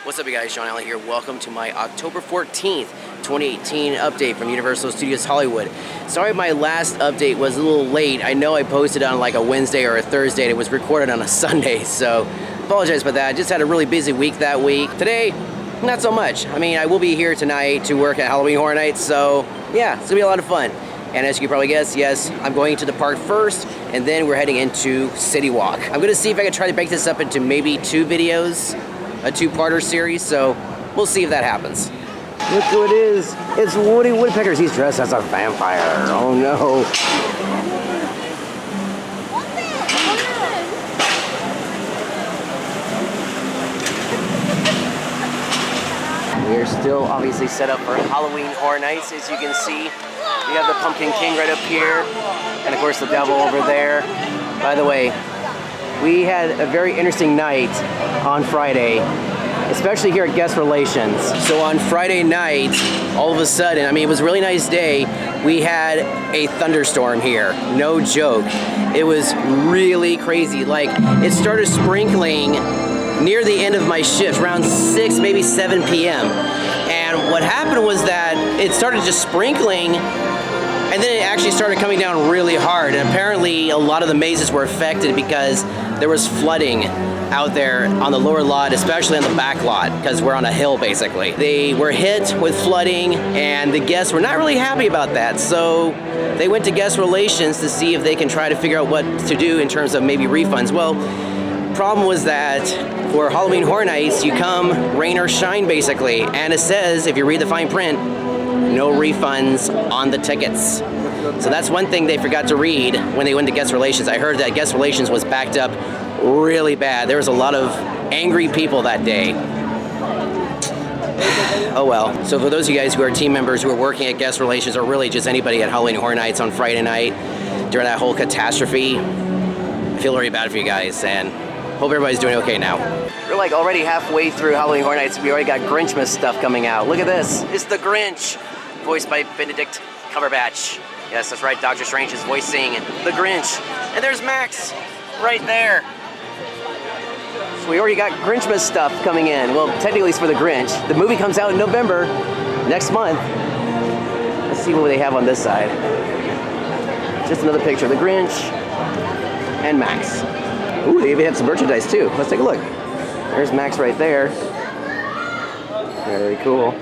What's up, you guys? Shaun here. Welcome to my October 14th, 2018 update from Universal Studios Hollywood. Sorry my last update was a little late. I know I posted on like a Wednesday or a Thursday and it was recorded on a Sunday, so apologize for that. I just had a really busy week that week. Today, not so much. I mean, I will be here tonight to work at Halloween Horror Nights, so yeah, it's gonna be a lot of fun. And as you can probably guess, yes, I'm going to the park first, and then we're heading into City Walk. I'm gonna see if I can try to break this up into maybe 2 videos, a 2-parter series, so we'll see if that happens. Look who it is. It's Woody Woodpeckers. He's dressed as a vampire. Oh no. We're still obviously set up for Halloween Horror Nights, as you can see. We have the Pumpkin King right up here, and of course the devil over there. By the way, we had a very interesting night on Friday, especially here at Guest Relations. So on Friday night, all of a sudden, I mean, it was a really nice day, we had a thunderstorm here. No joke. It was really crazy. Like, it started sprinkling near the end of my shift, around 6, maybe 7 p.m. And what happened was that it started just sprinkling, and then it actually started coming down really hard. And apparently a lot of the mazes were affected because there was flooding out there on the lower lot, especially on the back lot, because we're on a hill basically. They were hit with flooding, and the guests were not really happy about that. So they went to Guest Relations to see if they can try to figure out what to do in terms of maybe refunds. Well, problem was that for Halloween Horror Nights, you come rain or shine basically, and it says, if you read the fine print, no refunds on the tickets. So that's one thing they forgot to read when they went to Guest Relations. I heard that Guest Relations was backed up really bad. There was a lot of angry people that day. Oh well. So for those of you guys who are team members who are working at Guest Relations, or really just anybody at Halloween Horror Nights on Friday night during that whole catastrophe, I feel very bad for you guys, and hope everybody's doing okay now. We're like already halfway through Halloween Horror Nights. We already got Grinchmas stuff coming out. Look at this. It's the Grinch, voiced by Benedict Cumberbatch. Yes, that's right. Doctor Strange is voicing the Grinch. And there's Max right there. So we already got Grinchmas stuff coming in. Well, technically it's for the Grinch. The movie comes out in November, next month. Let's see what they have on this side. Just another picture of the Grinch and Max. Ooh, they even have some merchandise too. Let's take a look. There's Max right there. Very cool.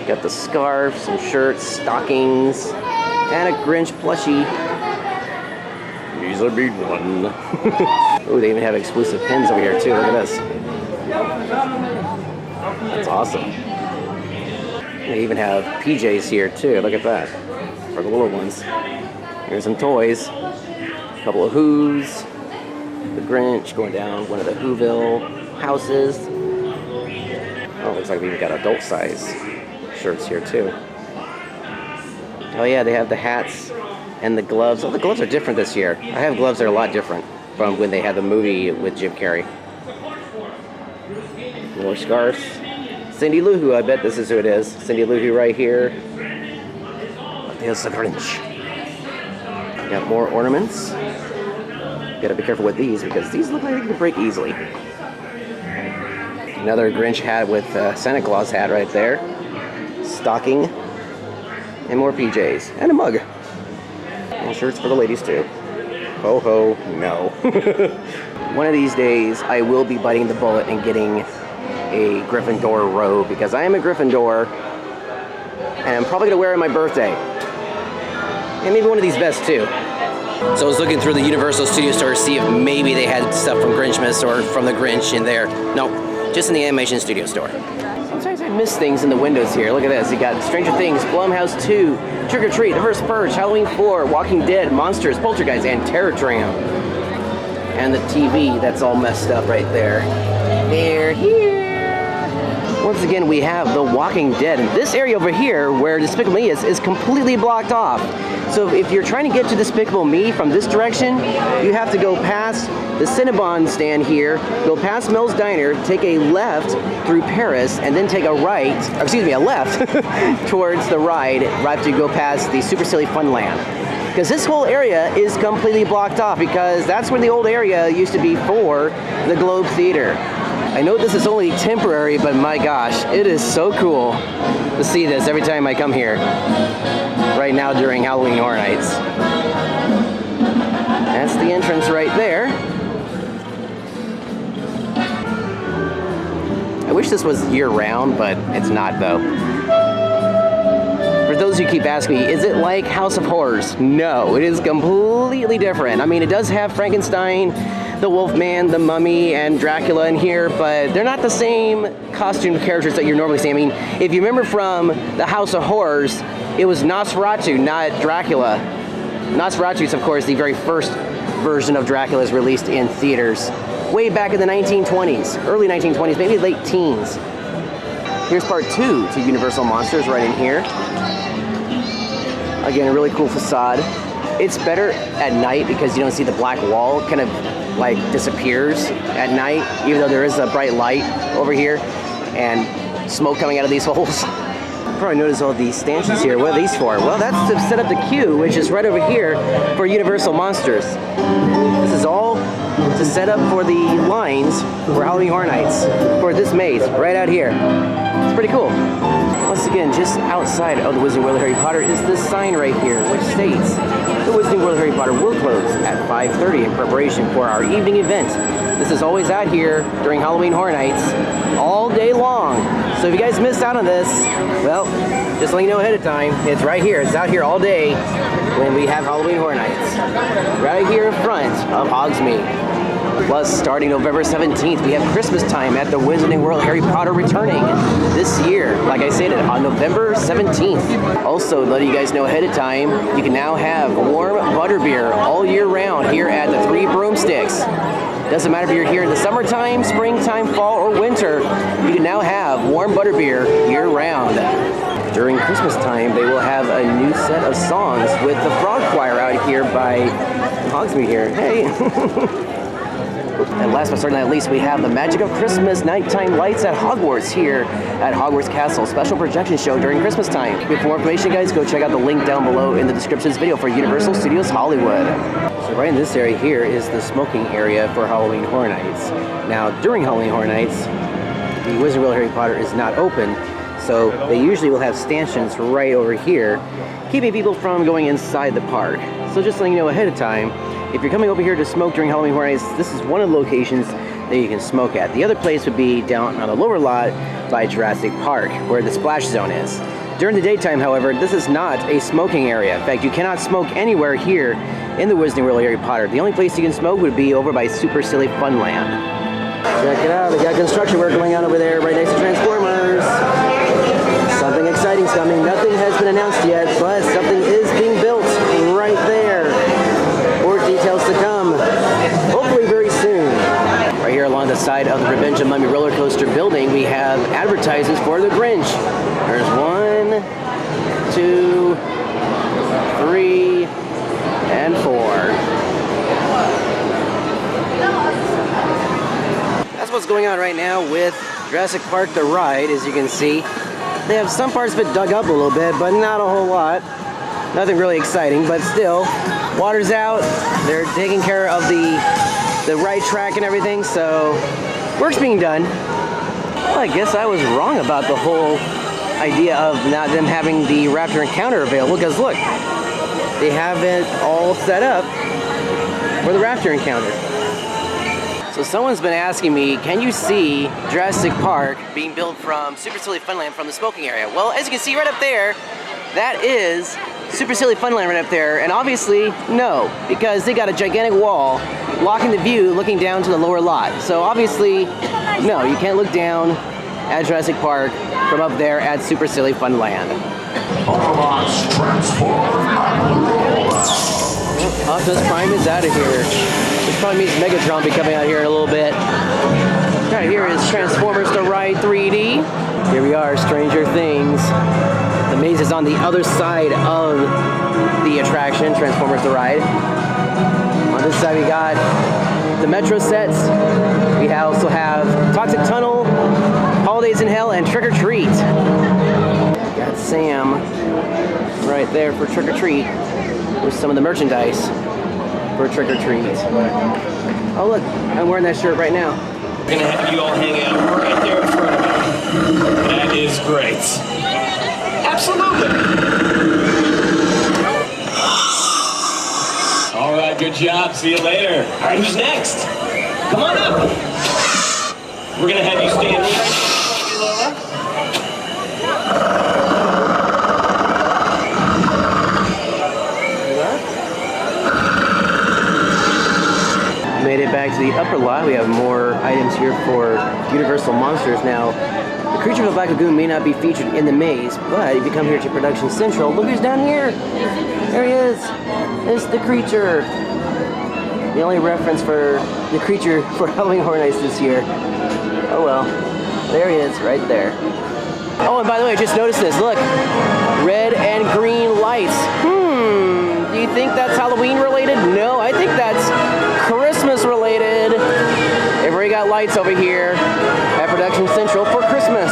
Got the scarf, some shirts, stockings, and a Grinch plushie. He's a big one. Ooh, they even have exclusive pins over here too. Look at this. That's awesome. They even have PJs here too. Look at that. For the little ones. Here's some toys. A couple of Who's. The Grinch going down one of the Whoville houses. Oh, looks like we even got adult size shirts here too. Oh yeah, they have the hats and the gloves. Oh, the gloves are different this year. I have gloves that are a lot different from when they had the movie with Jim Carrey. More scarves. Cindy Lou Who, I bet this is who it is. Cindy Lou Who right here. There's the Grinch. Got more ornaments. Gotta be careful with these because these look like they can break easily. Another Grinch hat with Santa Claus hat right there. Stocking. And more PJs. And a mug. And shirts for the ladies too. Ho ho, no. One of these days I will be biting the bullet and getting a Gryffindor robe because I am a Gryffindor and I'm probably gonna wear it on my birthday. And maybe one of these vests too. So I was looking through the Universal Studio Store to see if maybe they had stuff from Grinchmas or from the Grinch in there. No, just in the Animation Studio Store. Sometimes I miss things in the windows here. Look at this. You got Stranger Things, Blumhouse 2, Trick or Treat, The First Purge, Halloween 4, Walking Dead, Monsters, Poltergeist, and Terror Tram. And the TV that's all messed up right there. They're here. Once again, we have The Walking Dead. And this area over here, where Despicable Me is completely blocked off. So if you're trying to get to Despicable Me from this direction, you have to go past the Cinnabon stand here, go past Mel's Diner, take a left through Paris, and then take a right, or excuse me, a left towards the ride, right after you go past the Super Silly Funland. Because this whole area is completely blocked off because that's where the old area used to be for the Globe Theater. I know this is only temporary, but my gosh, it is so cool to see this every time I come here. Right now during Halloween Horror Nights. That's the entrance right there. I wish this was year-round, but it's not though. For those who keep asking me, is it like House of Horrors? No, it is completely different. I mean, it does have Frankenstein, the Wolfman, the Mummy, and Dracula in here, but they're not the same costume characters that you're normally seeing. I mean, if you remember from the House of Horrors, it was Nosferatu, not Dracula. Nosferatu is, of course, the very first version of Dracula is released in theaters way back in the 1920s, early 1920s, maybe late teens. Here's part 2 to Universal Monsters right in here. Again, a really cool facade. It's better at night because you don't see the black wall. It kind of like disappears at night, even though there is a bright light over here and smoke coming out of these holes. Probably notice all these stanchions here. What are these for? Well, that's to set up the queue, which is right over here for Universal Monsters. This is all to set up for the lines for Halloween Horror Nights for this maze right out here. It's pretty cool. Once again, just outside of the Wizarding World of Harry Potter is this sign right here, which states the Wizarding World of Harry Potter will close at 5:30 in preparation for our evening event. This is always out here during Halloween Horror Nights all day long. So if you guys missed out on this, well, just letting you know ahead of time, it's right here. It's out here all day when we have Halloween Horror Nights. Right here in front of Hogsmeade. Plus, starting November 17th, we have Christmas time at the Wizarding World Harry Potter returning this year, like I said, on November 17th. Also, letting you guys know ahead of time, you can now have warm butterbeer all year round here at the Three Broomsticks. Doesn't matter if you're here in the summertime, springtime, fall, or winter, you can now have warm butterbeer year round. During Christmas time, they will have a new set of songs with the Frog Choir out here by Hogsmeade here. Hey! And last but certainly not least, we have the Magic of Christmas nighttime lights at Hogwarts here at Hogwarts Castle. Special projection show during Christmas time. For more information, guys, go check out the link down below in the description of this video for Universal Studios Hollywood. So right in this area here is the smoking area for Halloween Horror Nights. Now, during Halloween Horror Nights, the Wizarding World of Harry Potter is not open, so they usually will have stanchions right over here, keeping people from going inside the park. So just letting you know ahead of time, if you're coming over here to smoke during Halloween Horror Nights, this is one of the locations that you can smoke at. The other place would be down on the lower lot by Jurassic Park, where the splash zone is. During the daytime, however, this is not a smoking area. In fact, you cannot smoke anywhere here in the Wizarding World of Harry Potter. The only place you can smoke would be over by Super Silly Funland. Check it out, they got construction work going on over there right next to Transformers. Something exciting's coming. Nothing has been announced yet, but something is being built right there. More details to come, hopefully very soon. Right here along the side of the Revenge of Mummy roller coaster building, we have advertisements for the Grinch. There's 1, 2, 3, and 4. That's what's going on right now with Jurassic Park the ride. As you can see, they have some parts of it dug up a little bit, but not a whole lot. Nothing really exciting, but still, water's out. They're taking care of the ride track and everything, so work's being done. Well, I guess I was wrong about the whole idea of not them having the Raptor Encounter available, because look, they have it all set up for the Raptor Encounter. So someone's been asking me, can you see Jurassic Park being built from Super Silly Funland from the smoking area? Well, as you can see right up there, that is Super Silly Funland right up there, and obviously, no, because they got a gigantic wall blocking the view looking down to the lower lot. So obviously, no, you can't look down at Jurassic Park from up there at Super Silly Funland. Autobots transform! Optimus Prime is out of here. This probably means Megatron will be coming out here in a little bit. Right here is Transformers The Ride 3D. Here we are, Stranger Things. The maze is on the other side of the attraction, Transformers The Ride. On this side we got the Metro sets. We also have Toxic Tunnel, Holidays in Hell, and Trick or Treat. Got Sam right there for Trick or Treat with some of the merchandise for Trick or Treat. Oh look, I'm wearing that shirt right now. We're gonna have you all hang out right there in front of me. That is great. Absolutely. All right, good job. See you later. All right, who's next? Come on up. We're gonna have you stand right there. Made it back to the upper lot. We have more items here for Universal Monsters. Now, the Creature of the Black Lagoon may not be featured in the maze, but if you come here to Production Central, look who's down here. There he is. It's the Creature. The only reference for the Creature for Halloween Horror Nights this year. Oh well. There he is, right there. Oh, and by the way, just notice this. Look. Red and green lights. Do you think that's Halloween related? No, I think that's Christmas related. They've already got lights over here at Production Central for Christmas.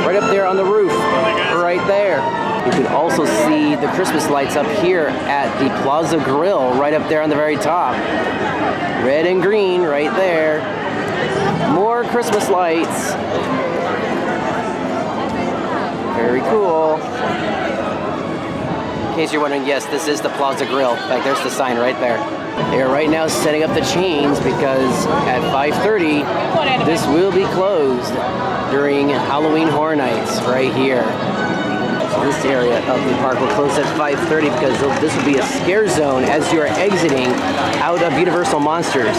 Right up there on the roof. Right there. You can also see the Christmas lights up here at the Plaza Grill, right up there on the very top. Red and green right there. More Christmas lights. Very cool. In case you're wondering, yes, this is the Plaza Grill. In fact, there's the sign right there. They are right now setting up the chains because at 5:30, this will be closed during Halloween Horror Nights right here. So this area of the park will close at 5:30 because this will be a scare zone as you're exiting out of Universal Monsters.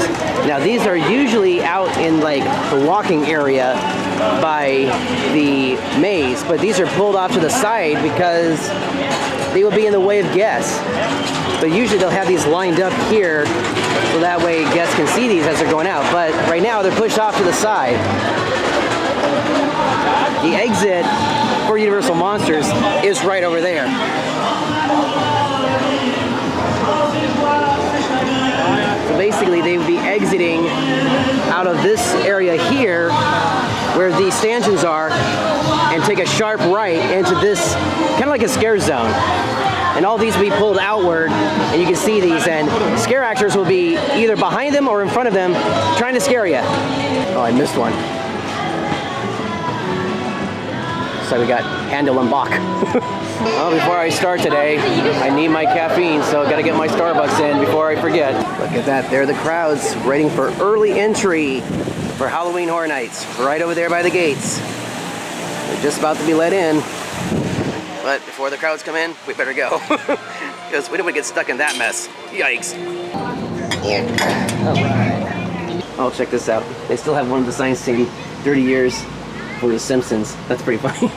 Now these are usually out in like the walking area by the maze, but these are pulled off to the side because they will be in the way of guests. But usually they'll have these lined up here so that way guests can see these as they're going out. But right now they're pushed off to the side. The exit for Universal Monsters is right over there. So basically they would be exiting out of this area here where the stanchions are and take a sharp right into this kind of like a scare zone. And all these will be pulled outward, and you can see these, and scare actors will be either behind them or in front of them trying to scare you. Oh, I missed one. So we got Handel and Bach. Well, before I start today, I need my caffeine, so I gotta get my Starbucks in before I forget. Look at that, there are the crowds waiting for early entry for Halloween Horror Nights, right over there by the gates. They're just about to be let in. But before the crowds come in, we better go. Because we don't want to get stuck in that mess. Yikes. Alright. Oh, check this out. They still have one of the signs saying 30 years for The Simpsons. That's pretty funny.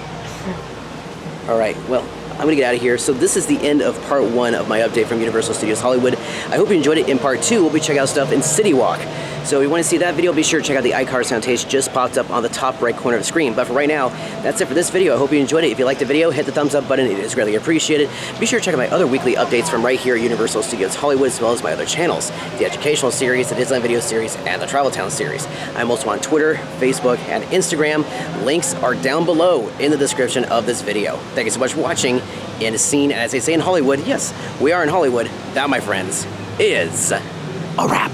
Alright, well, I'm gonna get out of here. So this is the end of part 1 of my update from Universal Studios Hollywood. I hope you enjoyed it. In part 2, we'll be checking out stuff in City Walk. So if you want to see that video, be sure to check out the iCards annotation just popped up on the top right corner of the screen. But for right now, that's it for this video. I hope you enjoyed it. If you liked the video, hit the thumbs up button. It is greatly appreciated. Be sure to check out my other weekly updates from right here at Universal Studios Hollywood, as well as my other channels, the educational series, the Disneyland video series, and the Travel Town series. I'm also on Twitter, Facebook, and Instagram. Links are down below in the description of this video. Thank you so much for watching. And scene, as they say in Hollywood, yes, we are in Hollywood. That, my friends, is a wrap.